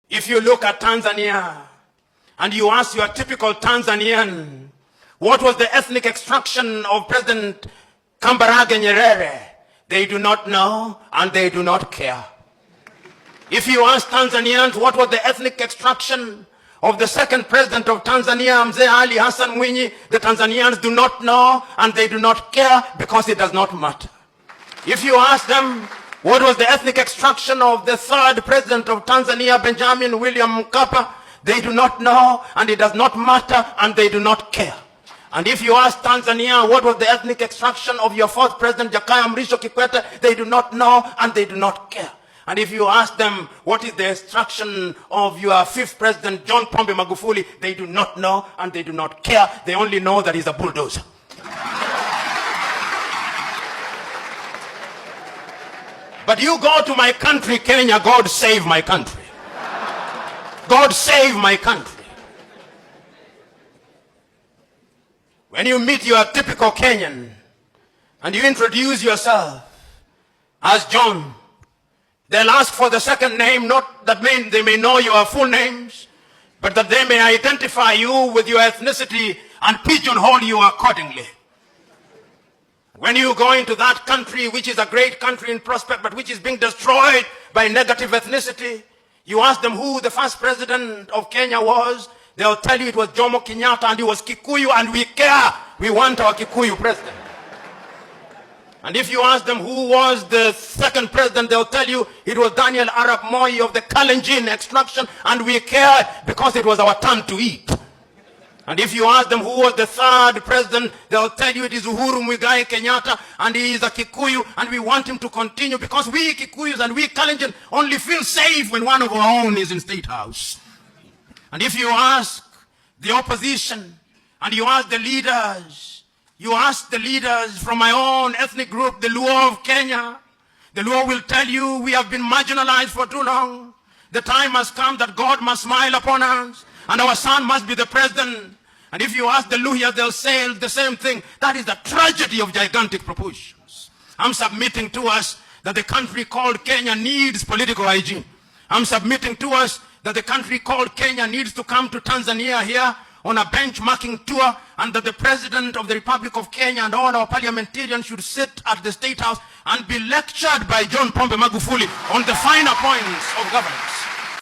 If you look at Tanzania and you ask your typical Tanzanian, what was the ethnic extraction of President Kambarage Nyerere? They do not know and they do not care. If you ask Tanzanians what was the ethnic extraction of the second president of Tanzania, Mzee Ali Hassan Mwinyi, the Tanzanians do not know and they do not care because it does not matter. If you ask them what was the ethnic extraction of the third president of Tanzania, Benjamin William Mkapa, they do not know and it does not matter and they do not care. And if you ask Tanzania what was the ethnic extraction of your fourth president, Jakaya Mrisho Kikwete, they do not know and they do not care. And if you ask them what is the extraction of your fifth president, John Pombe Magufuli, they do not know and they do not care. They only know that he's a bulldozer. But you go to my country, Kenya, God save my country. God save my country. When you meet your typical Kenyan and you introduce yourself as John, they'll ask for the second name, not that they may know your full names, but that they may identify you with your ethnicity and pigeonhole you accordingly. When you go into that country, which is a great country in prospect, but which is being destroyed by negative ethnicity, you ask them who the first president of Kenya was, they'll tell you it was Jomo Kenyatta and he was Kikuyu, and we care. We want our Kikuyu president. And if you ask them who was the second president, they'll tell you it was Daniel Arap Moi of the Kalenjin extraction, and we care because it was our turn to eat. And if you ask them who was the third president, they'll tell you it is Uhuru Muigai Kenyatta, and he is a Kikuyu, and we want him to continue because we Kikuyus and we Kalenjin only feel safe when one of our own is in State House. And if you ask the opposition, and you ask the leaders, from my own ethnic group, the Luo of Kenya, the Luo will tell you we have been marginalized for too long. The time has come that God must smile upon us, and our son must be the president. And if you ask the Luhya, they'll say the same thing. That is the tragedy of gigantic proportions. I'm submitting to us that the country called Kenya needs political hygiene. I'm submitting to us that the country called Kenya needs to come to Tanzania here on a benchmarking tour, and that the President of the Republic of Kenya and all our parliamentarians should sit at the State House and be lectured by John Pombe Magufuli on the finer points of governance.